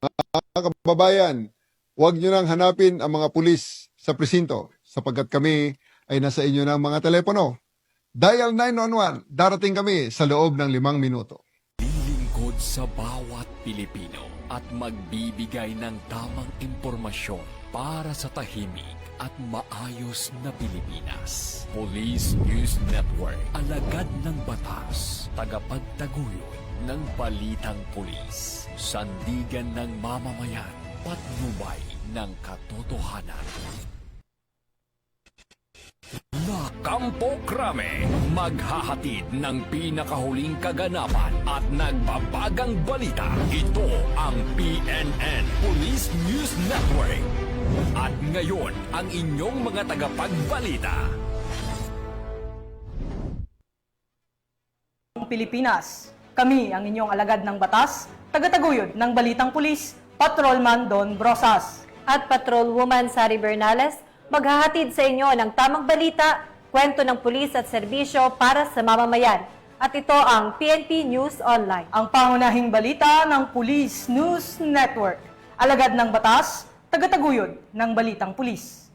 Mga kababayan, huwag nyo nang hanapin ang mga pulis sa presinto sapagkat kami ay nasa inyo ng mga telepono. Dial 911, darating kami sa loob ng 5 minuto. Lilingkod sa bawat Pilipino at magbibigay ng tamang impormasyon para sa tahimik at maayos na Pilipinas. Police News Network, alagad ng batas, tagapagtaguyod ng balitang pulis, sandigan ng mamamayan, patnubay ng katotohanan. Kampo Krame, maghahatid ng pinakahuling kaganapan at nagbabagang balita. Ito ang PNN Police News Network. At ngayon, ang inyong mga tagapagbalita. Pilipinas. Kami ang inyong alagad ng batas, tagataguyod ng Balitang Pulis, Patrolman Don Brosas. At Patrolwoman Sari Bernales, maghahatid sa inyo ng tamang balita, kwento ng pulis at serbisyo para sa mamamayan. At ito ang PNP News Online. Ang pangunahing balita ng Police News Network. Alagad ng batas, tagataguyod ng Balitang Pulis.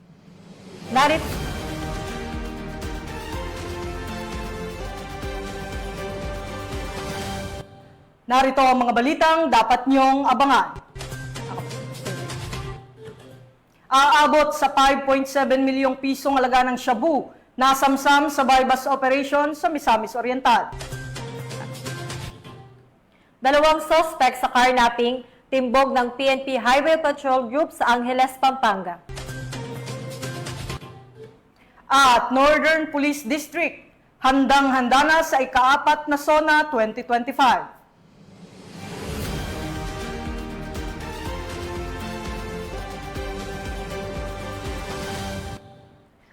Narito ang mga balitang dapat niyong abangan. Aabot sa 5.7 milyong pisong halaga ng shabu na samsam sa bypass operation sa Misamis Oriental. 2 suspect sa carnapping, timbog ng PNP Highway Patrol Group sa Angeles, Pampanga. At Northern Police District, handang-handa na sa ika-4 na SONA 2025.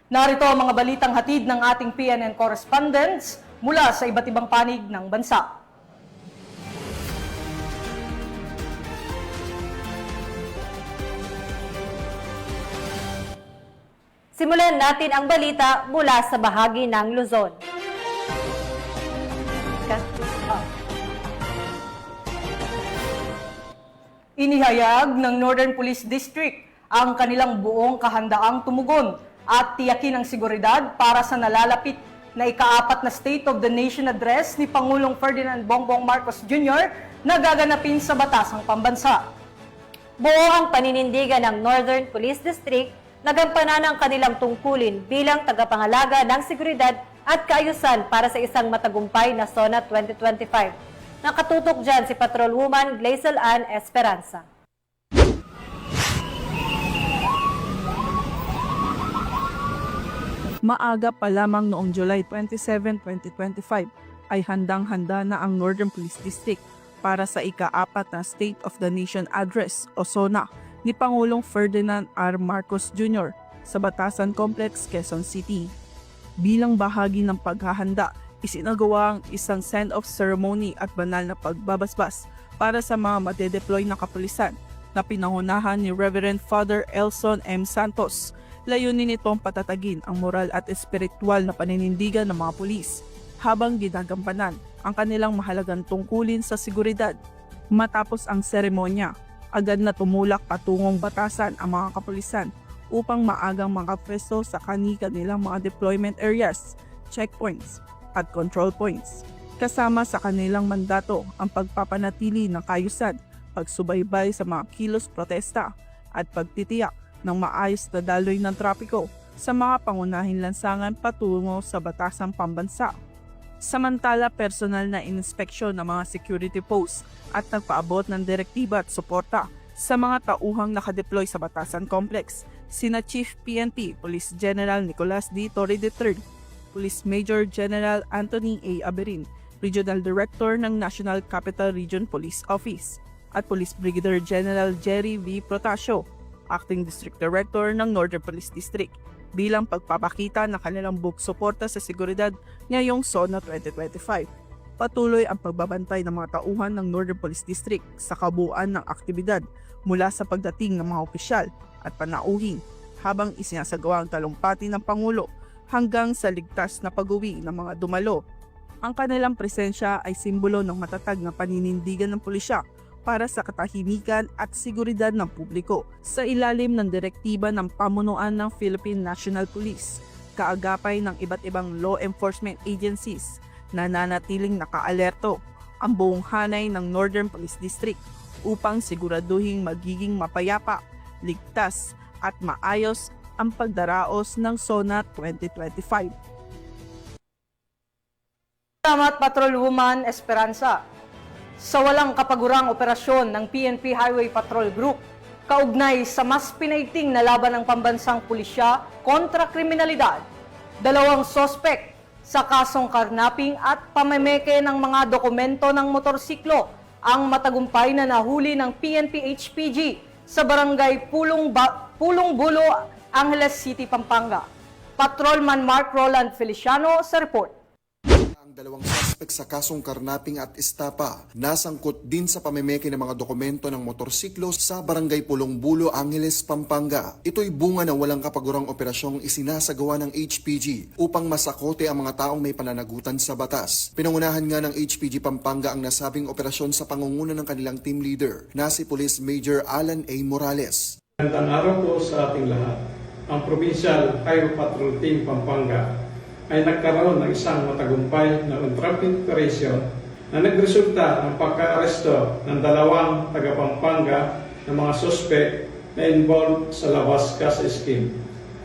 Narito ang mga balitang hatid ng ating PNN correspondents mula sa iba't ibang panig ng bansa. Simulan natin ang balita mula sa bahagi ng Luzon. Inihayag ng Northern Police District ang kanilang buong kahandaang tumugon at tiyakin ang seguridad para sa nalalapit na ika-4 na State of the Nation Address ni Pangulong Ferdinand Bongbong Marcos Jr. na gaganapin sa Batasang Pambansa. Buo ang paninindigan ng Northern Police District na gampanan ang kanilang tungkulin bilang tagapangalaga ng seguridad at kaayusan para sa isang matagumpay na SONA 2025. Nakatutok dyan si Patrolwoman Glazel Ann Esperanza. Maaga pa lamang noong July 27, 2025 ay handang-handa na ang Northern Police District para sa ika-4 na State of the Nation Address o SONA ni Pangulong Ferdinand R. Marcos Jr. sa Batasan Complex, Quezon City. Bilang bahagi ng paghahanda, isinagawa ang isang send-off ceremony at banal na pagbabasbas para sa mga madedeploy na kapulisan na pinangunahan ni Reverend Father Elson M. Santos. Layunin nitong patatagin ang moral at espiritual na paninindigan ng mga pulis habang ginagampanan ang kanilang mahalagang tungkulin sa seguridad. Matapos ang seremonya, agad na tumulak patungong batasan ang mga kapulisan upang maagang makapwesto sa kanilang mga deployment areas, checkpoints at control points. Kasama sa kanilang mandato ang pagpapanatili ng kaayusan, pagsubaybay sa mga kilos protesta at pagtitiyak ng maayos na daloy ng trapiko sa mga pangunahing lansangan patungo sa Batasang Pambansa. Samantala, personal na inspeksyon ng mga security posts at nagpaabot ng direktiba at suporta sa mga tauhang nakadeploy sa Batasan Complex, sina Chief PNP Police General Nicolas D. Torre III, Police Major General Anthony A. Aberin, Regional Director ng National Capital Region Police Office, at Police Brigadier General Jerry V. Protasio, Acting District Director ng Northern Police District, bilang pagpapakita ng kanilang buong suporta sa seguridad ngayong SONA 2025. Patuloy ang pagbabantay ng mga tauhan ng Northern Police District sa kabuuan ng aktibidad mula sa pagdating ng mga opisyal at panauhin habang isinasagawa ang talumpati ng Pangulo hanggang sa ligtas na pag-uwi ng mga dumalo. Ang kanilang presensya ay simbolo ng matatag na paninindigan ng pulisya para sa katahimikan at seguridad ng publiko sa ilalim ng direktiba ng pamunuan ng Philippine National Police, kaagapay ng iba't ibang law enforcement agencies, nananatiling nakaalerto ang buong hanay ng Northern Police District upang siguraduhin magiging mapayapa, ligtas at maayos ang pagdaraos ng SONA 2025. Salamat Patrolwoman Esperanza. Sa walang kapagurang operasyon ng PNP Highway Patrol Group, kaugnay sa mas pinaiting na laban ng pambansang pulisya kontra kriminalidad, 2 sospek sa kasong karnaping at pamemeke ng mga dokumento ng motorsiklo ang matagumpay na nahuli ng PNP HPG sa barangay Pulong Bulo, Angeles City, Pampanga. Patrolman Mark Roland Feliciano sa report. Ang 2 suspect sa kasong karnaping at estapa nasangkot din sa pamemeke ng mga dokumento ng motorsiklo sa barangay Pulong Bulo, Angeles, Pampanga. Ito'y bunga ng walang kapagurang operasyong isinasagawa ng HPG upang masakote ang mga taong may pananagutan sa batas. Pinangunahan nga ng HPG Pampanga ang nasabing operasyon sa pangunguna ng kanilang team leader na si Police Major Alan A. Morales. Magandang araw po sa ating lahat. Ang Provincial Highway Patrol Team Pampanga ay nagkaroon ng isang matagumpay na entrapment operation na nagresulta ng pagka-aresto ng 2 taga-Pampanga na mga suspect na involved sa Lawas Casa Scheme.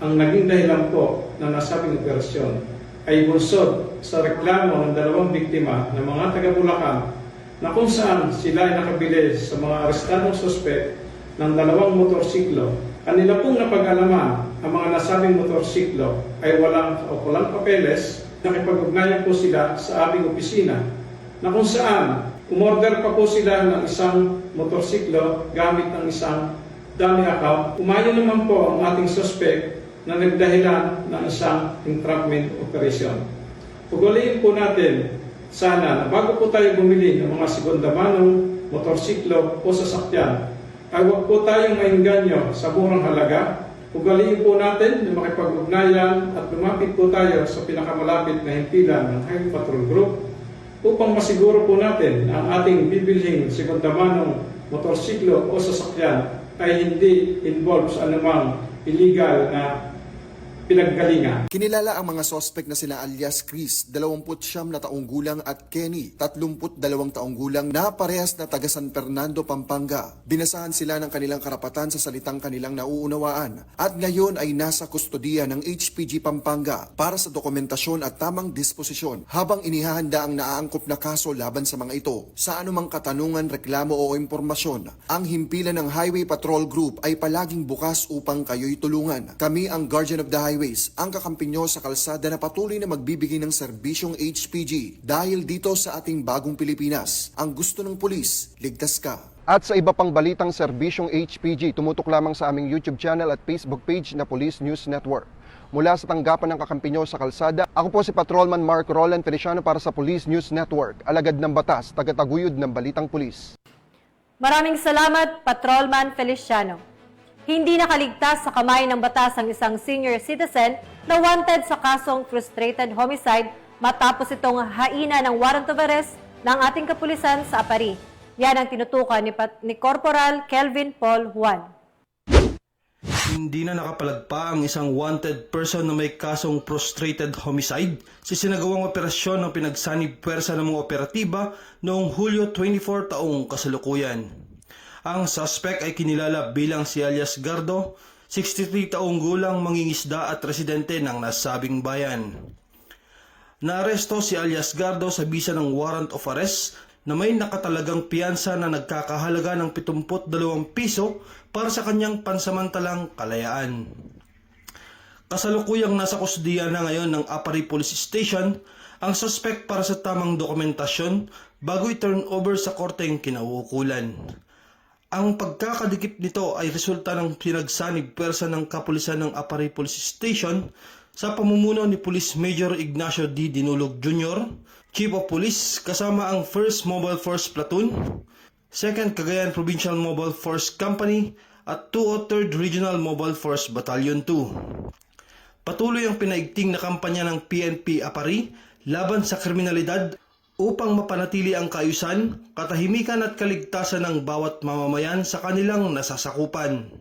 Ang naging dahilan po na nasabing operasyon ay bunsod sa reklamo ng 2 biktima ng mga taga-Bulacan na kung saan sila ay nakabili sa mga arestadong suspect ng 2 motorsiklo. Kanila pong napag-alaman ang mga nasabing motorsiklo ay walang papeles, nakipag-ugnayan po sila sa aming opisina na kung saan umorder pa po sila ng isang motorsiklo gamit ng isang dummy account. Umayon naman po ang ating suspect na nagdahilan ng isang entrapment operation. Ugaliin po natin sana na bago po tayo bumili ng mga sekundamanong motorsiklo o sasakyan, ay huwag po tayong maingganyo sa murang halaga. Ugaliin po natin na makipag-ugnayan at lumapit po tayo sa pinakamalapit na himpilan ng Highway Patrol Group upang masiguro po natin na ang ating bibilhing sekundamanong motorsiklo o sasakyan ay hindi involved sa anumang illegal na pinaggalingan. Kinilala ang mga suspect na sina alias Chris, 29 na taong gulang at Kenny, 32 taong gulang na parehas na taga San Fernando, Pampanga. Binasahan sila ng kanilang karapatan sa salitang kanilang nauunawaan at ngayon ay nasa kustodiya ng HPG Pampanga para sa dokumentasyon at tamang disposisyon habang inihahanda ang naaangkop na kaso laban sa mga ito. Sa anumang katanungan, reklamo o impormasyon, ang himpilan ng Highway Patrol Group ay palaging bukas upang kayo'y tulungan. Kami ang Guardian of the Highway, ang kakampi nyo sa kalsada na patuloy na magbibigay ng serbisyong HPG dahil dito sa ating bagong Pilipinas. Ang gusto ng pulis, ligtas ka. At sa iba pang balitang serbisyong HPG, tumutok lamang sa aming YouTube channel at Facebook page na Police News Network. Mula sa tanggapan ng kakampi nyo sa kalsada, ako po si Patrolman Mark Roland Feliciano para sa Police News Network, alagad ng batas, tagataguyod ng balitang pulis. Maraming salamat, Patrolman Feliciano. Hindi nakaligtas sa kamay ng batas ang isang senior citizen na wanted sa kasong frustrated homicide matapos itong haina ng warrant of arrest ng ating kapulisan sa Apari. Yan ang tinutukan ni Corporal Kelvin Paul Juan. Hindi na nakapalagpa ang isang wanted person na may kasong frustrated homicide sa sinagawang operasyon ng pinagsanib puwersa ng mga operatiba noong Hulyo 24 taong kasalukuyan. Ang suspect ay kinilala bilang si alias Gardo, 63 taong gulang, mangingisda at residente ng nasabing bayan. Naaresto si alias Gardo sa bisa ng warrant of arrest na may nakatalagang piyansa na nagkakahalaga ng 72 piso para sa kanyang pansamantalang kalayaan. Kasalukuyang nasa kusdiya na ngayon ng Apari Police Station ang suspect para sa tamang dokumentasyon bago i-turn over sa korteng kinauukulan. Ang pagkakadikip nito ay resulta ng pinagsanib puwersa ng kapulisan ng Apari Police Station sa pamumuno ni Police Major Ignacio D. Dinulog Jr., Chief of Police, kasama ang 1st Mobile Force Platoon, 2nd Cagayan Provincial Mobile Force Company at 203rd Regional Mobile Force Battalion 2. Patuloy ang pinaigting na kampanya ng PNP Apari laban sa kriminalidad upang mapanatili ang kaayusan, katahimikan at kaligtasan ng bawat mamamayan sa kanilang nasasakupan.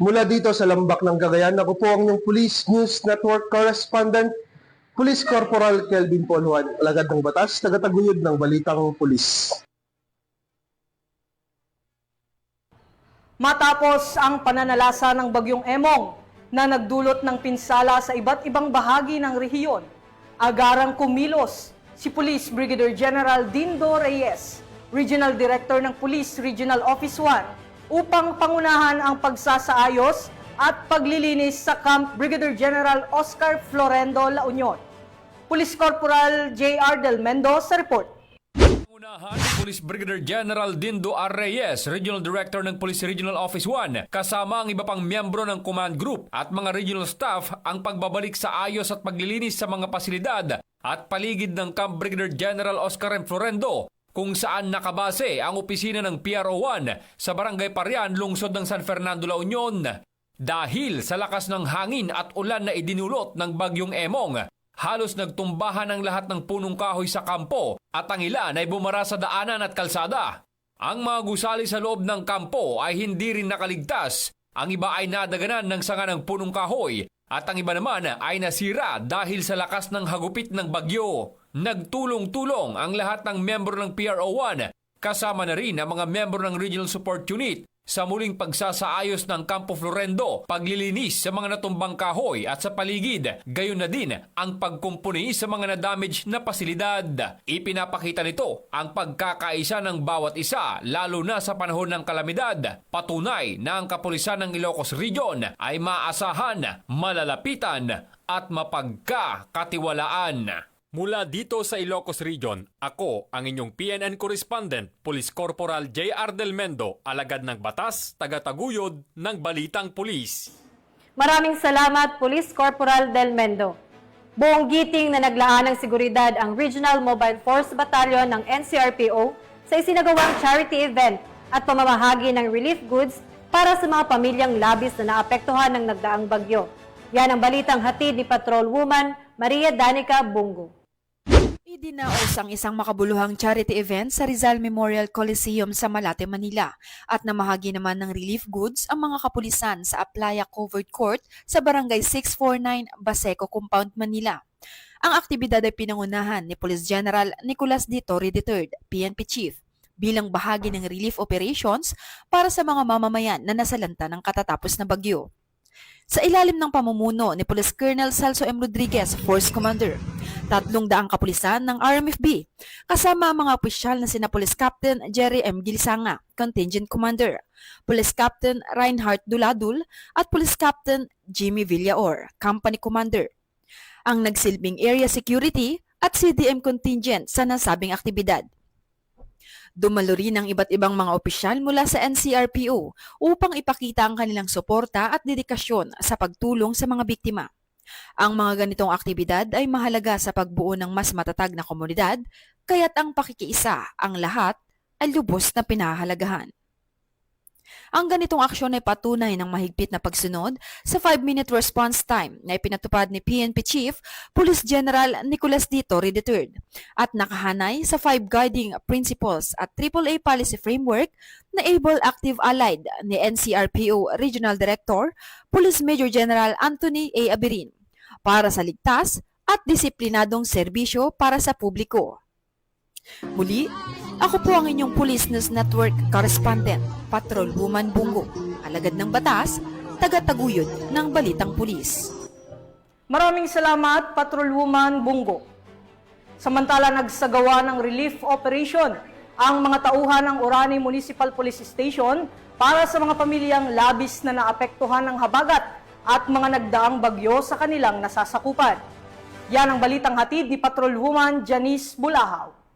Mula dito sa Lambak ng Cagayan, ako po ang inyong Police News Network Correspondent, Police Corporal Kelvin Ponjuan, alagad ng batas, tagataguyod ng Balitang Pulis. Matapos ang pananalasa ng Bagyong Emong na nagdulot ng pinsala sa iba't ibang bahagi ng rehiyon, agarang kumilos si Police Brigadier General Dindo Reyes, Regional Director ng Police Regional Office 1, upang pangunahan ang pagsasaayos at paglilinis sa Camp Brigadier General Oscar Florendo La Union. Police Corporal J.R. Del Mendo sa report. Unahan ni Police Brigadier General Dindo R. Reyes, Regional Director ng Police Regional Office 1, kasama ang iba pang miyembro ng command group at mga regional staff ang pagbabalik sa ayos at paglilinis sa mga pasilidad at paligid ng Camp Brigadier General Oscar M. Florendo, kung saan nakabase ang opisina ng PRO1 sa Barangay Parian, lungsod ng San Fernando, La Union. Dahil sa lakas ng hangin at ulan na idinulot ng Bagyong Emong, halos nagtumbahan ang lahat ng punong kahoy sa kampo at ang ilan ay bumara sa daanan at kalsada. Ang mga gusali sa loob ng kampo ay hindi rin nakaligtas. Ang iba ay nadaganan ng sanga ng punong kahoy at ang iba naman ay nasira dahil sa lakas ng hagupit ng bagyo. Nagtulong-tulong ang lahat ng miyembro ng PRO1, kasama na rin ang mga miyembro ng Regional Support Unit sa muling pagsasaayos ng Campo Florendo, paglilinis sa mga natumbang kahoy at sa paligid, gayon na din ang pagkumpuni sa mga na-damage na pasilidad. Ipinapakita nito ang pagkakaisa ng bawat isa, lalo na sa panahon ng kalamidad. Patunay na ang kapulisan ng Ilocos Region ay maasahan, malalapitan at mapagkakatiwalaan. Mula dito sa Ilocos Region, ako ang inyong PNN Correspondent, Police Corporal J.R. Del Mendo, alagad ng batas, tagataguyod ng Balitang Pulis. Maraming salamat, Police Corporal Del Mendo. Buong giting na naglaan ng seguridad ang Regional Mobile Force Battalion ng NCRPO sa isinagawang charity event at pamamahagi ng relief goods para sa mga pamilyang labis na naapektuhan ng nagdaang bagyo. Yan ang balitang hatid ni Patrolwoman Maria Danica Bungo. Idinaos ang isang makabuluhang charity event sa Rizal Memorial Coliseum sa Malate, Manila at namahagi naman ng relief goods ang mga kapulisan sa Aplaya Covered Court sa Barangay 649, Baseco Compound, Manila. Ang aktibidad ay pinangunahan ni Police General Nicolas D. Torre III, PNP Chief, bilang bahagi ng relief operations para sa mga mamamayan na nasalanta ng katatapos na bagyo. Sa ilalim ng pamumuno ni Police Colonel Celso M. Rodriguez, Force Commander, 300 kapulisan ng RMFB, kasama ang mga opisyal na sina Police Captain Jerry M. Gilisanga, Contingent Commander, Police Captain Reinhardt Duladul, at Police Captain Jimmy Villaor, Company Commander, ang nagsilbing area security at CDM contingent sa nasabing aktibidad. Dumalo rin ang iba't ibang mga opisyal mula sa NCRPO upang ipakita ang kanilang suporta at dedikasyon sa pagtulong sa mga biktima. Ang mga ganitong aktibidad ay mahalaga sa pagbuo ng mas matatag na komunidad, kaya't ang pakikiisa ang lahat ay lubos na pinahahalagahan. Ang ganitong aksyon ay patunay ng mahigpit na pagsunod sa 5-minute response time na ipinatupad ni PNP Chief Police General Nicolas D. Torre III at nakahanay sa 5 guiding principles at AAA policy framework na Able Active Allied ni NCRPO Regional Director Police Major General Anthony A. Abirin para sa ligtas at disiplinadong serbisyo para sa publiko. Muli, ako po ang inyong Police News Network Correspondent, Patrolwoman Bungo, alagad ng batas, tagataguyod ng Balitang Pulis. Maraming salamat, Patrolwoman Bungo. Samantala nagsagawa ng relief operation ang mga tauhan ng Orani Municipal Police Station para sa mga pamilyang labis na naapektuhan ng habagat at mga nagdaang bagyo sa kanilang nasasakupan. Yan ang balitang hatid ni Patrolwoman Janice Bulahaw.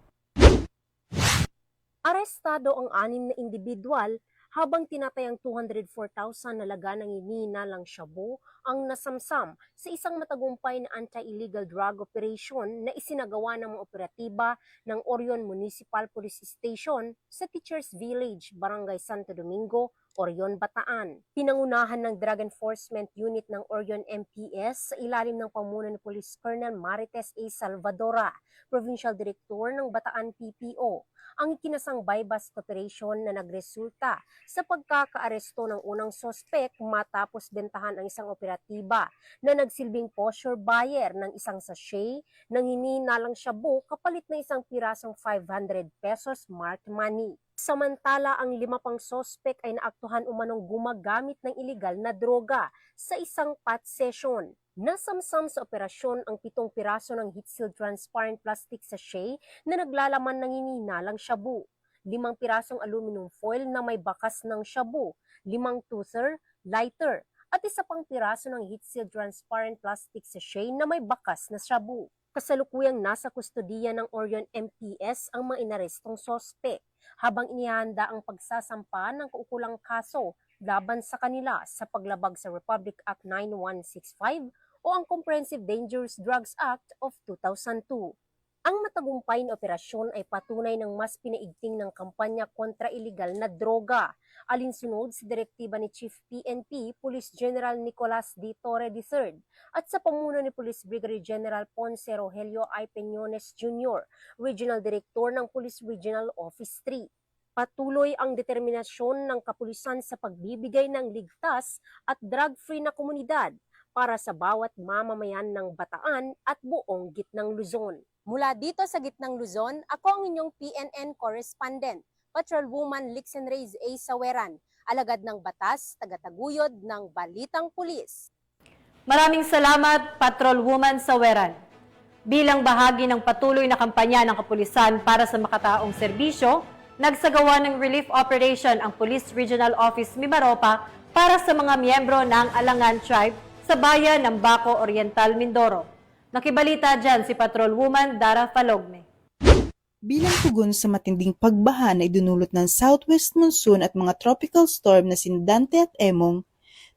Arestado ang 6 na individual habang tinatayang 204,000 na laga ng ininalang shabu ang nasamsam sa isang matagumpay na anti-illegal drug operation na isinagawa ng mga operatiba ng Orion Municipal Police Station sa Teachers Village, Barangay Santo Domingo, Orion, Bataan. Pinangunahan ng Drug Enforcement Unit ng Orion MPS sa ilalim ng pamuno ni Police Colonel Marites A. Salvadora, Provincial Director ng Bataan PPO, ang ikinasang buy-bust operation na nagresulta sa pagkakaaresto ng unang sospek matapos bentahan ang isang operatiba na nagsilbing posture buyer ng isang sachet ng hinihinalang shabu kapalit na isang pirasong 500 pesos marked money. Samantala, ang 5 pang sospek ay naaktuhan umanong gumagamit ng iligal na droga sa isang pot session. Nasamsam sa operasyon ang 7 piraso ng heat-sealed transparent plastic sachet na naglalaman ng hinihinalang shabu, 5 pirasong aluminum foil na may bakas ng shabu, 5 toother, lighter, at 1 pang piraso ng heat-sealed transparent plastic sachet na may bakas na shabu. Kasalukuyang nasa kustodiya ng Orion MPS ang mga inarestong sospek habang inihanda ang pagsasampa ng kaukulang kaso laban sa kanila sa paglabag sa Republic Act 9165 o ang Comprehensive Dangerous Drugs Act of 2002. Ang matagumpay na operasyon ay patunay ng mas pinaigting ng kampanya kontra iligal na droga, alinsunod sa direktiba ni Chief PNP Police General Nicolas D. Torre III at sa pamuno ni Police Brigadier General Ponce Rogelio I. Peñones Jr., Regional Director ng Police Regional Office 3. Patuloy ang determinasyon ng kapulisan sa pagbibigay ng ligtas at drug-free na komunidad para sa bawat mamamayan ng Bataan at buong Gitnang Luzon. Mula dito sa Gitnang Luzon, ako ang inyong PNN correspondent, Patrolwoman Lixen Reyes A. Saweran, alagad ng batas, tagataguyod ng Balitang Pulis. Maraming salamat, Patrolwoman Saweran. Bilang bahagi ng patuloy na kampanya ng kapulisan para sa makataong serbisyo, nagsagawa ng relief operation ang Police Regional Office Mimaropa para sa mga miyembro ng Alangan Tribe sa bayan ng Baco Oriental, Mindoro. Nakibalita dyan si Patrolwoman Dara Falogme. Bilang tugon sa matinding pagbaha na idinulot ng southwest monsoon at mga tropical storm na Dante at Emong,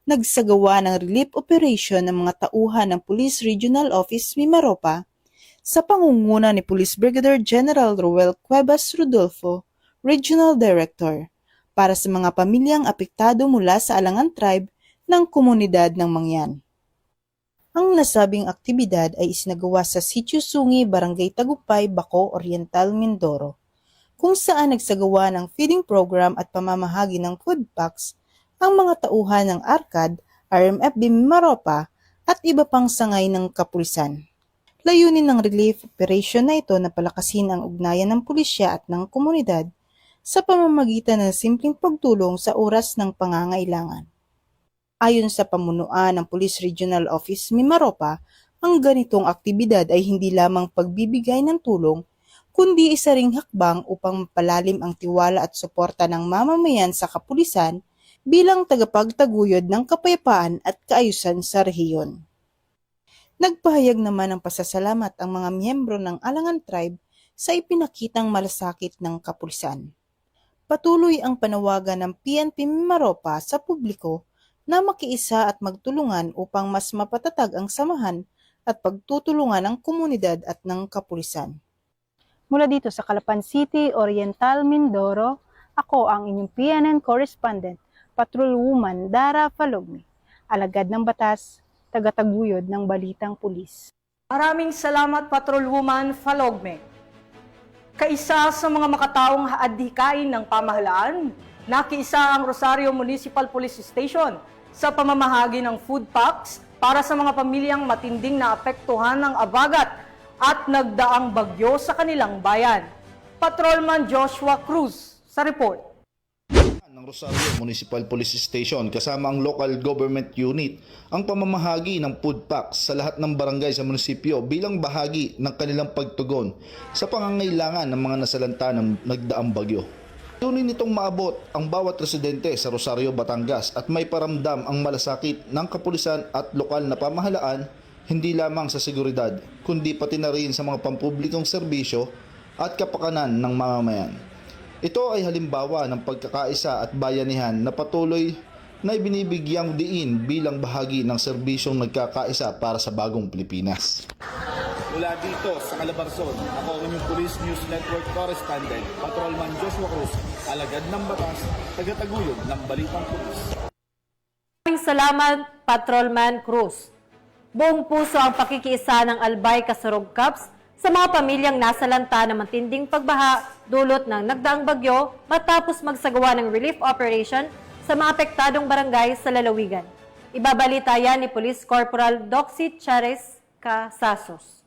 nagsagawa ng relief operation ng mga tauhan ng Police Regional Office Mimaropa sa pangunguna ni Police Brigadier General Roel Cuevas Rodolfo, Regional Director, para sa mga pamilyang apektado mula sa Alangan Tribe ng komunidad ng Mangyan. Ang nasabing aktibidad ay isinagawa sa Sitio Sungi, Barangay Tagumpay, Baco Oriental, Mindoro, kung saan nagsagawa ng feeding program at pamamahagi ng food packs ang mga tauhan ng ARCAD, RMFB Mimaropa at iba pang sangay ng kapulisan. Layunin ng relief operation na ito na palakasin ang ugnayan ng pulisya at ng komunidad sa pamamagitan ng simpleng pagtulong sa oras ng pangangailangan. Ayon sa pamunuan ng Police Regional Office Mimaropa, ang ganitong aktibidad ay hindi lamang pagbibigay ng tulong, kundi isa ring hakbang upang mapalalim ang tiwala at suporta ng mamamayan sa kapulisan bilang tagapagtaguyod ng kapayapaan at kaayusan sa rehiyon. Nagpahayag naman ng pasasalamat ang mga miyembro ng Alangan Tribe sa ipinakitang malasakit ng kapulisan. Patuloy ang panawagan ng PNP Mimaropa sa publiko na makiisa at magtulungan upang mas mapatatag ang samahan at pagtutulungan ng komunidad at ng kapulisan. Mula dito sa Calapan City, Oriental, Mindoro, ako ang inyong PNN correspondent, Patrolwoman Dara Falogme, alagad ng batas, tagataguyod ng Balitang Pulis. Maraming salamat, Patrolwoman Falogme. Kaisa sa mga makataong haadhikain ng pamahalaan, nakiisa ang Rosario Municipal Police Station sa pamamahagi ng food packs para sa mga pamilyang matinding naapektuhan ng abagat at nagdaang bagyo sa kanilang bayan. Patrolman Joshua Cruz sa report. Ng Rosario Municipal Police Station kasama ang local government unit ang pamamahagi ng food packs sa lahat ng barangay sa munisipyo bilang bahagi ng kanilang pagtugon sa pangangailangan ng mga nasalanta ng nagdaang bagyo. Tunin nitong maabot ang bawat residente sa Rosario, Batangas at may paramdam ang malasakit ng kapulisan at lokal na pamahalaan hindi lamang sa seguridad kundi pati na rin sa mga pampublikong serbisyo at kapakanan ng mamamayan. Ito ay halimbawa ng pagkakaisa at bayanihan na patuloy na ibinibigyang diin bilang bahagi ng serbisyong nagkakaisa para sa bagong Pilipinas. Mula dito sa Calabarzon, ako ang inyong Police News Network Correspondent, Patrolman Joshua Cruz, alagad ng batas, tagataguyod ng Balitang Pulis. Maraming salamat, Patrolman Cruz. Buong puso ang pakikiisa ng Albay Kasurog Cups sa mga pamilyang nasa lanta ng matinding pagbaha dulot ng nagdaang bagyo matapos magsagawa ng relief operation sa mga apektadong barangay sa lalawigan. Ibabalita yan ni Police Corporal Doxy Chares Casasos.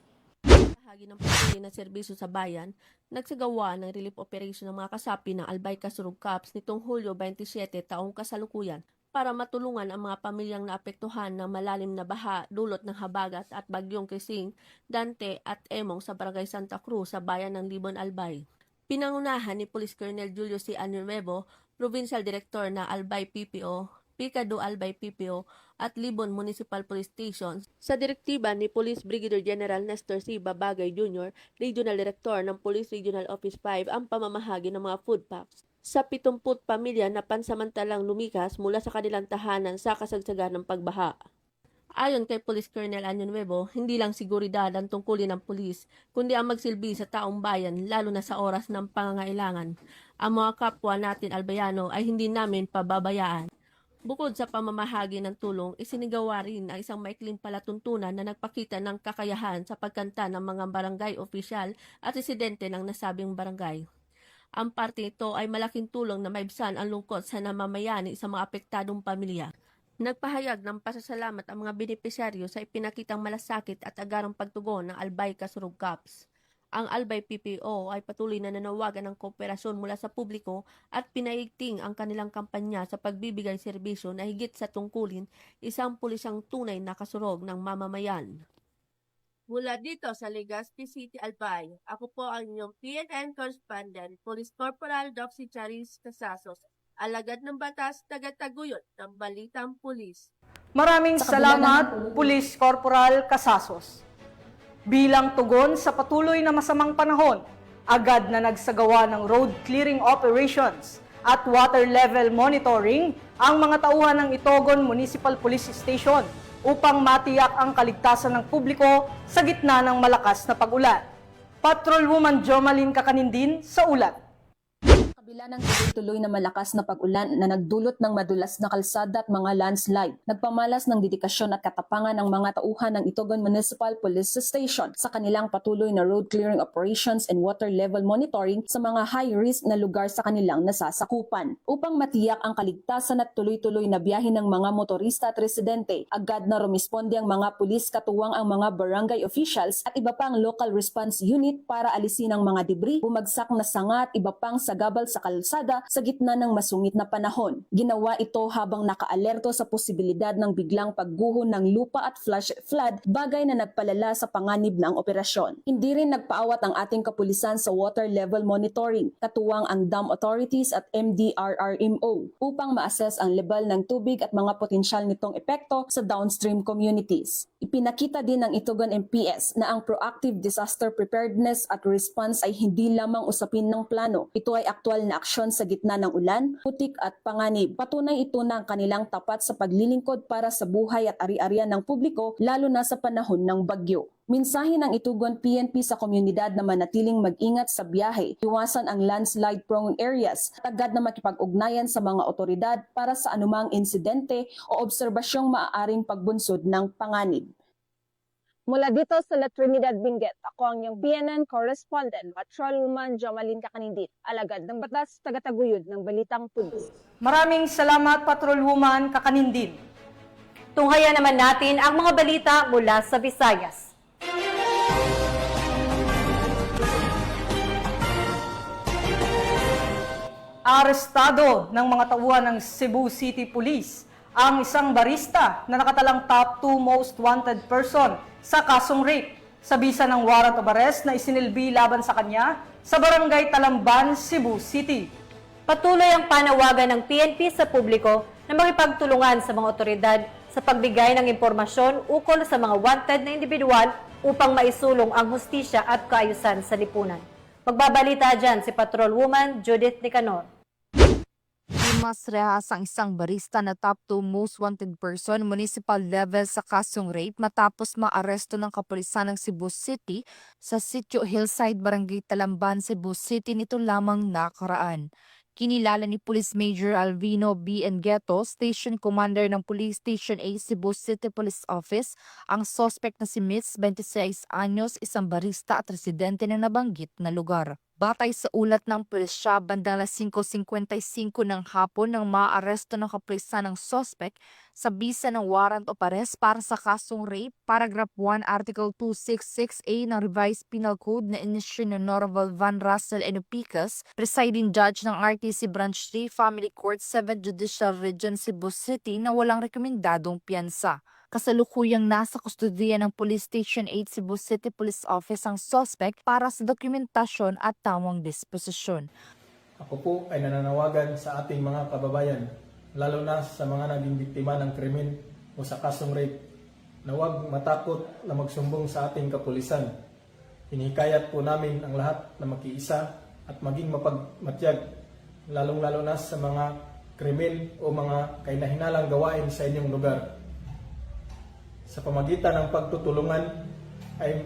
Bahagi ng patuloy na serbisyo sa bayan, nagsagawa ng relief operation ng mga kasapi ng Albay Kasurug Cups nitong Hulyo 27 taong kasalukuyan para matulungan ang mga pamilyang naapektuhan ng malalim na baha dulot ng habagat at bagyong Krising, Dante at Emong sa Barangay Santa Cruz sa bayan ng Libon, Albay. Pinangunahan ni Police Colonel Julio C. Anuevo, Provincial Director ng Albay PPO, Picado Albay PPO at Libon Municipal Police Station sa direktiba ni Police Brigadier General Nestor C. Babagay Jr., Regional Director ng Police Regional Office 5 ang pamamahagi ng mga food packs sa 70 pamilya na pansamantalang lumikas mula sa kanilang tahanan sa kasagsagan ng pagbaha. Ayon kay Police Colonel Anuevo, hindi lang seguridad ang tungkulin ng pulis, kundi ang magsilbi sa taong bayan lalo na sa oras ng pangangailangan. Ang mga kapwa natin albayano ay hindi namin pababayaan. Bukod sa pamamahagi ng tulong, isinigawa rin ang isang maikling palatuntunan na nagpakita ng kakayahan sa pagkanta ng mga barangay opisyal at residente ng nasabing barangay. Ang parte ito ay malaking tulong na maibsan ang lungkot sa namamayani sa mga apektadong pamilya. Nagpahayag ng pasasalamat ang mga benepisyaryo sa ipinakitang malasakit at agarang pagtugon ng Albay Kasurug Cups. Ang Albay PPO ay patuloy na nanawagan ng kooperasyon mula sa publiko at pinaigting ang kanilang kampanya sa pagbibigay serbisyo na higit sa tungkulin isang pulisang tunay na kasurog ng mamamayan. Mula dito sa Legazpi City, Albay, ako po ang inyong PNN Correspondent, Police Corporal Doxy Charis Casasos, alagad ng batas, tagataguyod ng Balitang Pulis. Maraming salamat, Police Corporal Casasos. Bilang tugon sa patuloy na masamang panahon, agad na nagsagawa ng road clearing operations at water level monitoring ang mga tauhan ng Itogon Municipal Police Station upang matiyak ang kaligtasan ng publiko sa gitna ng malakas na pag-ulan. Patrolwoman Jomalyn Kakanindin sa ulat. Kabila ng tuloy-tuloy na malakas na pag-ulan na nagdulot ng madulas na kalsada at mga landslide, nagpamalas ng dedikasyon at katapangan ng mga tauhan ng Itogon Municipal Police Station sa kanilang patuloy na road clearing operations and water level monitoring sa mga high-risk na lugar sa kanilang nasasakupan. Upang matiyak ang kaligtasan at tuloy-tuloy na biyahe ng mga motorista at residente, agad na rumisponde ang mga pulis katuwang ang mga barangay officials at iba pang local response unit para alisin ang mga debris, bumagsak na sanga at iba pang sagabal sa kalsada sa gitna ng masungit na panahon. Ginawa ito habang nakaalerto sa posibilidad ng biglang pagguho ng lupa at flash flood, bagay na nagpalala sa panganib ng operasyon. Hindi rin nagpaawat ang ating kapulisan sa water level monitoring, katuwang ang dam authorities at MDRRMO upang ma-assess ang level ng tubig at mga potensyal nitong epekto sa downstream communities. Ipinakita din ng Itogon MPS na ang proactive disaster preparedness at response ay hindi lamang usapin ng plano. Ito ay aktual na aksyon sa gitna ng ulan, putik at panganib. Patunay ito ng kanilang tapat sa paglilingkod para sa buhay at ari-arian ng publiko, lalo na sa panahon ng bagyo. Mensahe ng Itugon PNP sa komunidad na manatiling mag-ingat sa biyahe, iwasan ang landslide-prone areas, at agad na makipag-ugnayan sa mga otoridad para sa anumang insidente o obserbasyong maaaring pagbunsod ng panganib. Mula dito sa La Trinidad, Benguet, ako ang iyong PNN Correspondent, Patrolwoman Jomalyn Kakanindin, alagad ng batas, tagataguyod ng Balitang Pulis. Maraming salamat, Patrolwoman Kakanindin. Tunghayan naman natin ang mga balita mula sa Visayas. Arestado ng mga tauhan ng Cebu City Police ang isang barista na nakatalang top 2 most wanted person sa kasong rape sa bisa ng warrant of arrest na isinilbi laban sa kanya sa Barangay Talamban, Cebu City. Patuloy ang panawagan ng PNP sa publiko na makipagtulungan sa mga otoridad sa pagbigay ng impormasyon ukol sa mga wanted na individual upang maisulong ang hustisya at kaayusan sa lipunan. Magbabalita dyan si Patrolwoman Judith Nicanor. mas rehas ang isang barista na top 2 most wanted person municipal level sa kasong rape matapos maaresto ng kapulisan ng Cebu City sa Sitio Hillside, Barangay Talamban, Cebu City nito lamang nakaraan. Kinilala ni Police Major Alvino B. Engueto, Station Commander ng Police Station A, Cebu City Police Office, ang suspect na si Miss, 26 anyos, isang barista at residente ng nabanggit na lugar. Batay sa ulat ng pulisya, bandang 5:55 ng hapon nang maaresto ng kapulisan ng suspect sa bisa ng warrant of arrest para sa kasong rape, paragraph 1, article 266A ng Revised Penal Code na inisyu ni Honorable Van Russell Enupicas, presiding judge ng RTC Branch 3 Family Court 7 Judicial Region, Cebu City na walang rekomendadong piyansa. Kasalukuyang nasa kustodiya ng Police Station 8 Cebu City Police Office ang suspect para sa dokumentasyon at tamang disposisyon. Ako po ay nananawagan sa ating mga kababayan, lalo na sa mga naging biktima ng krimen o sa kasong rape, na huwag matakot na magsumbong sa ating kapulisan. Hinihikayat po namin ang lahat na makiisa at maging mapagmatyag, lalong-lalo na sa mga krimen o mga kahinahinalang gawain sa inyong lugar. Sa pamagitan ng pagtutulungan ay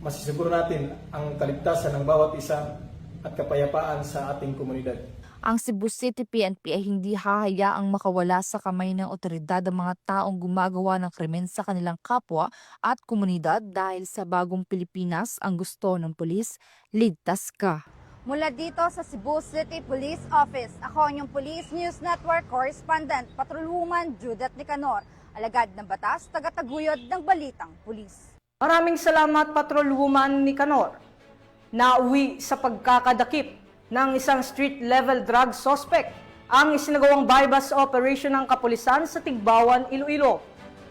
masisiguro natin ang kaligtasan ng bawat isa at kapayapaan sa ating komunidad. Ang Cebu City PNP ay hindi hahayaang makawala sa kamay ng otoridad ang mga taong gumagawa ng krimen sa kanilang kapwa at komunidad dahil sa bagong Pilipinas ang gusto ng pulis, ligtas ka. Mula dito sa Cebu City Police Office, ako ang inyong Police News Network Correspondent, Patrolwoman Judith Nicanor, alagad ng batas, tagataguyod ng balitang pulis. Maraming salamat, Patrolwoman Nicanor. Nauwi sa pagkakadakip ng isang street-level drug suspect ang isinagawang bypass operation ng kapulisan sa Tigbawan, Iloilo.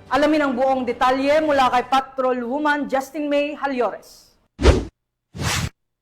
Alamin ang buong detalye mula kay Patrolwoman Justin May Halyores.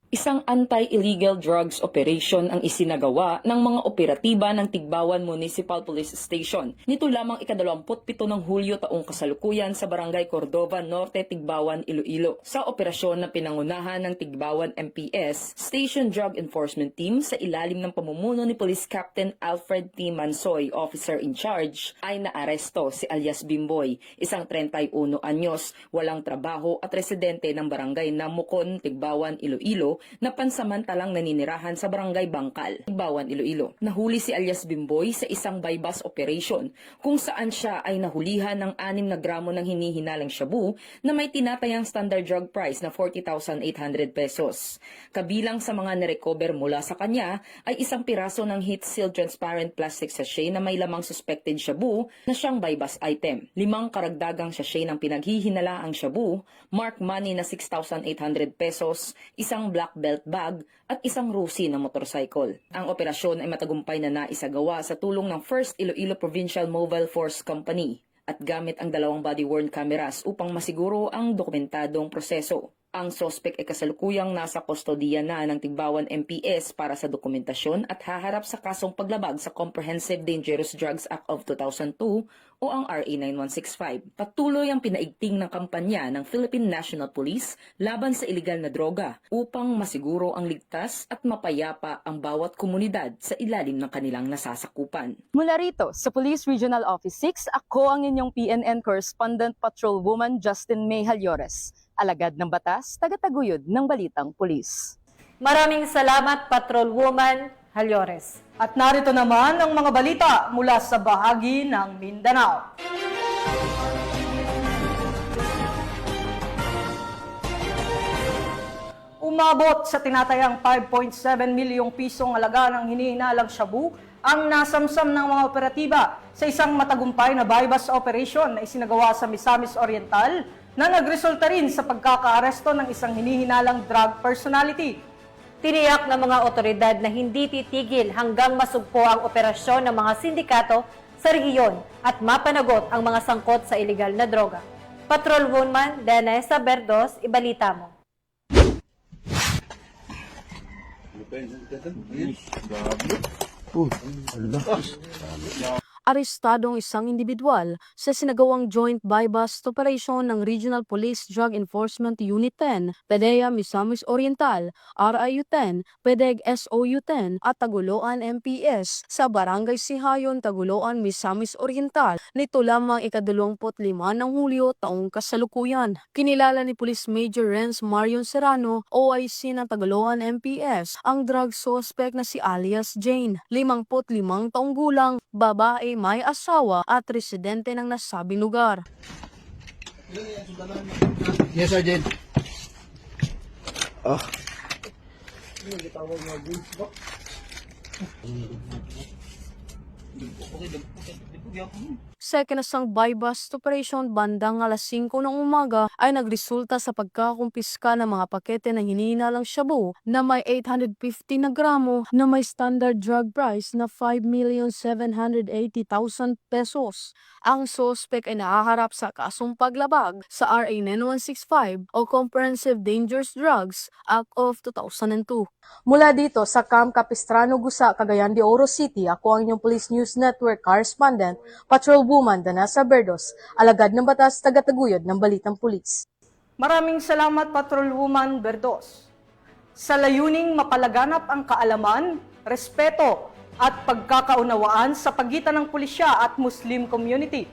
Isang anti-illegal drugs operation ang isinagawa ng mga operatiba ng Tigbawan Municipal Police Station. Nito lamang ika-27 ng Hulyo taong kasalukuyan sa Barangay Cordova Norte, Tigbawan, Iloilo. Sa operasyon na pinangunahan ng Tigbawan MPS, Station Drug Enforcement Team sa ilalim ng pamumuno ni Police Captain Alfred T. Mansoy, Officer in Charge, ay naaresto si alias Bimboy, isang 31 anyos, walang trabaho at residente ng Barangay Namukon, Tigbawan, Iloilo, na pansamantalang naninirahan sa Barangay Bangkal, Tigbawan, Iloilo. Nahuli si alias Bimboy sa isang bypass operation kung saan siya ay nahulihan ng 6 na gramo ng hinihinalang shabu na may tinatayang standard drug price na 40,800 pesos. Kabilang sa mga narecover mula sa kanya ay isang piraso ng heat-sealed transparent plastic sachet na may lamang suspected shabu na siyang bypass item. 5 karagdagang sachet ng pinaghihinalaang shabu, marked money na 6,800 pesos, isang black belt bag at isang rusi na motorcycle. Ang operasyon ay matagumpay na naisagawa sa tulong ng 1st Iloilo Provincial Mobile Force Company at gamit ang 2 body-worn cameras upang masiguro ang dokumentadong proseso. Ang suspect ay kasalukuyang nasa kustodiya na ng Tigbawan MPS para sa dokumentasyon at haharap sa kasong paglabag sa Comprehensive Dangerous Drugs Act of 2002 o ang RA 9165. Patuloy ang pinaigting ng kampanya ng Philippine National Police laban sa ilegal na droga upang masiguro ang ligtas at mapayapa ang bawat komunidad sa ilalim ng kanilang nasasakupan. Mula rito sa Police Regional Office 6, ako ang inyong PNN Correspondent Patrolwoman Justin May Halyores. Alagad ng batas, tagataguyod ng balitang pulis. Maraming salamat, Patrolwoman Halyores. At narito naman ang mga balita mula sa bahagi ng Mindanao. Umabot sa tinatayang 5.7 milyong pisong alaga ng hinihinalang shabu ang nasamsam ng mga operatiba sa isang matagumpay na bypass operation na isinagawa sa Misamis Oriental na nagresulta rin sa pagkakaaresto ng isang hinihinalang drug personality. Tiniyak ng mga otoridad na hindi titigil hanggang masugpo ang operasyon ng mga sindikato sa rehiyon at mapanagot ang mga sangkot sa ilegal na droga. Patrolwoman Denesa Berdos, ibalita mo. arestado ang isang individual sa sinagawang joint buy-bust operation ng Regional Police Drug Enforcement Unit 10, PDEA Misamis Oriental, RIU-10, PDEG SOU-10 at Taguloan MPS sa Barangay Sihayon, Taguloan, Misamis Oriental nito lamang ika-25 ng Hulyo taong kasalukuyan. Kinilala ni Police Major Renz Marion Serrano, OIC ng Taguloan MPS, ang drug suspect na si alias Jane, 55 taong gulang, babae, may asawa at residente ng nasabing lugar. Yes, Sergeant. Sa ikinasang buy-bust operation bandang alas 5 ng umaga ay nagresulta sa pagkakumpiska ng mga pakete ng hinihinalang shabu na may 850 na gramo na may standard drug price na 5,780,000 pesos. Ang suspect ay nakaharap sa kasong paglabag sa RA 9165 o Comprehensive Dangerous Drugs Act of 2002. Mula dito sa Camp Capistrano, Gusa, Cagayan de Oro City, ako ang inyong Police News Network correspondent, Patrolwoman Danasa Berdos, alagad ng batas, tagataguyod ng Balitang Pulis. Maraming salamat, Patrolwoman Berdos. Sa layuning mapalaganap ang kaalaman, respeto at pagkakaunawaan sa pagitan ng pulisya at Muslim community,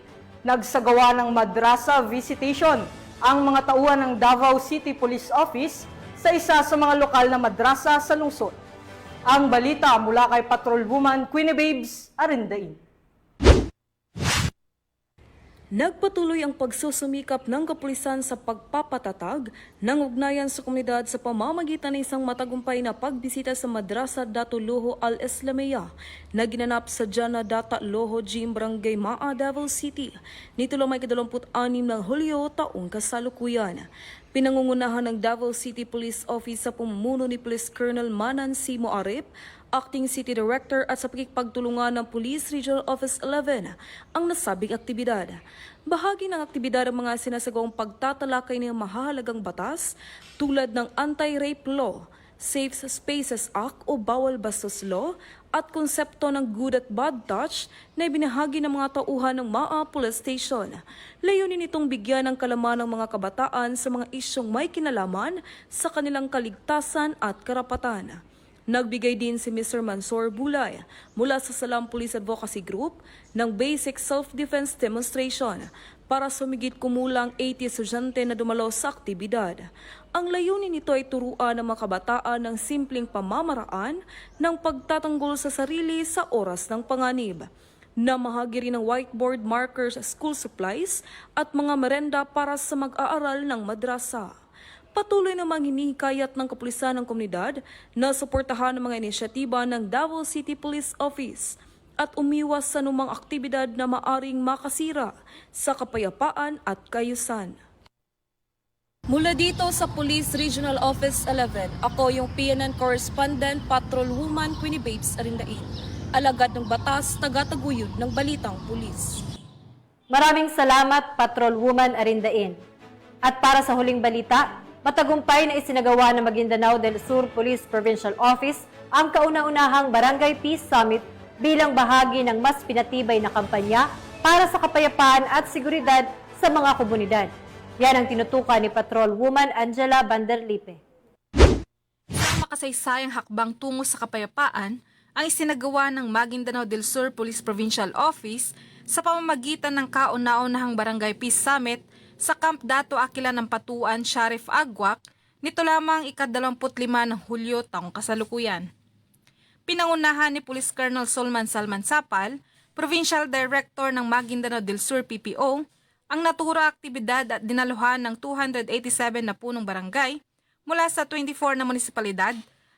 nagsagawa ng madrasa visitation ang mga tauhan ng Davao City Police Office sa isa sa mga lokal na madrasa sa lungsod. Ang balita mula kay Patrolwoman Queenie Babes Arindain. Nagpatuloy ang pagsusumikap ng kapulisan sa pagpapatatag ng ugnayan sa komunidad sa pamamagitan ng isang matagumpay na pagbisita sa Madrasa Datu Loho Al-Islamiyah na ginanap sa Jana Data Loho Gym, Barangay Maa, Davao City. Nito lamang 26 ng Hulyo taong kasalukuyan. Pinangungunahan ng Davao City Police Office sa pamumuno ni Police Colonel Manan C. Moarip, Acting City Director at sa pagkikpagtulungan ng Police Regional Office 11 ang nasabing aktibidad. Bahagi ng aktibidad ang mga sinasagawang pagtatalakay ng mahahalagang batas tulad ng Anti-Rape Law, Safe Spaces Act o Bawal Bastos Law at konsepto ng Good at Bad Touch na ibinahagi ng mga tauhan ng Maa Police Station. Layunin itong bigyan ng kalaman ng mga kabataan sa mga isyong may kinalaman sa kanilang kaligtasan at karapatan. Nagbigay din si Mr. Mansour Bulay mula sa Salam Police Advocacy Group ng Basic Self-Defense Demonstration para sumigit kumulang 80 estudyante na dumalo sa aktibidad. Ang layunin nito ay turuan ng mga kabataan ng simpleng pamamaraan ng pagtatanggol sa sarili sa oras ng panganib. Namahagi rin ng whiteboard markers, school supplies at mga merenda para sa mag-aaral ng madrasa. Patuloy namang hinihikayat ng kapulisan ng komunidad na suportahan ang mga inisyatiba ng Davao City Police Office at umiwas sa anumang aktibidad na maaring makasira sa kapayapaan at kaayusan. Mula dito sa Police Regional Office 11, ako yung PNN Correspondent Patrolwoman Queenie Babes Arindain, alagad ng batas, tagataguyod ng Balitang Pulis. Maraming salamat, Patrolwoman Arindain. At para sa huling balita, matagumpay na isinagawa ng Maguindanao del Sur Police Provincial Office ang kauna-unahang Barangay Peace Summit bilang bahagi ng mas pinatibay na kampanya para sa kapayapaan at seguridad sa mga komunidad. Yan ang tinutukan ni Patrolwoman Angela Banderlipe. Isang makasaysayang hakbang tungo sa kapayapaan ang isinagawa ng Maguindanao del Sur Police Provincial Office sa pamamagitan ng kauna-unahang Barangay Peace Summit sa Camp Dato Aquila ng Patuan, Sharif Agwak, nito lamang ika-25 ng Hulyo taong kasalukuyan. Pinangunahan ni Police Colonel Solman Salman Sapal, Provincial Director ng Maguindanao del Sur PPO, ang natura aktibidad at dinaluhan ng 287 na punong barangay mula sa 24 na munisipalidad,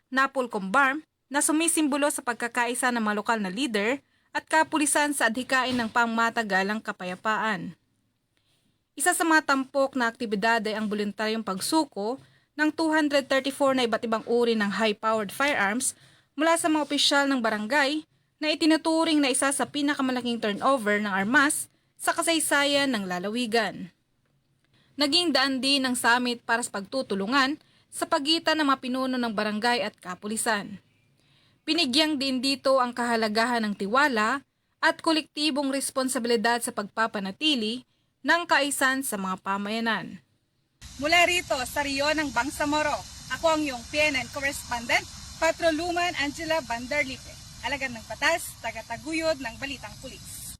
Napol Combarm, na sumisimbolo sa pagkakaisa ng mga lokal na leader at kapulisan sa adhikain ng pangmatagalang kapayapaan. Isa sa mga tampok na aktibidad ay ang voluntaryong pagsuko ng 234 na iba't ibang uri ng high-powered firearms mula sa mga opisyal ng barangay na itinuturing na isa sa pinakamalaking turnover ng armas sa kasaysayan ng lalawigan. Naging daan din ng summit para sa pagtutulungan sa pagitan ng mga pinuno ng barangay at kapulisan. Pinigyang din dito ang kahalagahan ng tiwala at kolektibong responsibilidad sa pagpapanatili ng kaayusan sa mga pamayanan. Mula rito sa Rio ng Bangsamoro, ako ang iyong PNN correspondent, Patrolwoman Angela Bandarlipe. Alagad ng batas, tagataguyod ng Balitang Pulis.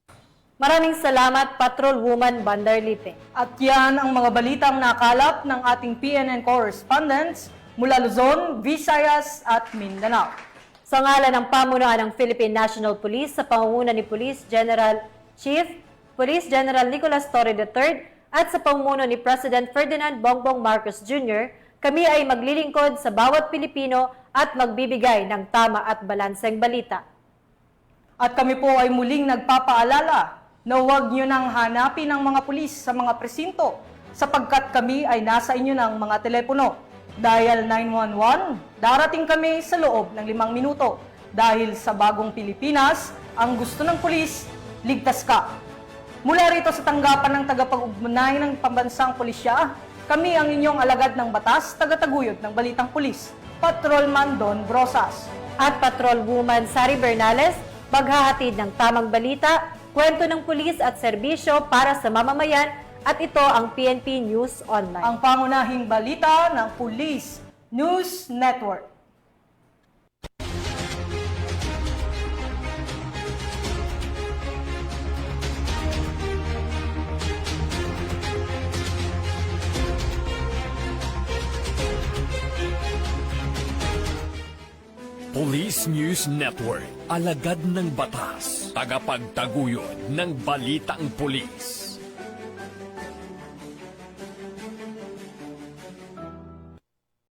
Maraming salamat, Patrolwoman Bandarlipe. At yan ang mga balitang nakalap ng ating PNN correspondents mula Luzon, Visayas at Mindanao. Sa ngalan ng pamunuan ng Philippine National Police sa pangunguna ni Police General Nicolas Torre III at sa pamumuno ni President Ferdinand Bongbong Marcos Jr., kami ay maglilingkod sa bawat Pilipino at magbibigay ng tama at balanseng balita. At kami po ay muling nagpapaalala na huwag nyo nang hanapin ang mga pulis sa mga presinto sapagkat kami ay nasa inyo ng mga telepono. Dial 911, darating kami sa loob ng 5 minuto. Dahil sa bagong Pilipinas, ang gusto ng pulis, ligtas ka. Mula rito sa tanggapan ng tagapag-ugnay ng pambansang pulisya, kami ang inyong alagad ng batas, tagataguyod ng Balitang Pulis, Patrolman Don Brosas. At Patrolwoman Sari Bernales, maghahatid ng tamang balita, kwento ng pulis at serbisyo para sa mamamayan, at ito ang PNP News Online. Ang pangunahing balita ng Police News Network. Police News Network, alagad ng batas, tagapagtaguyod ng balitang pulis.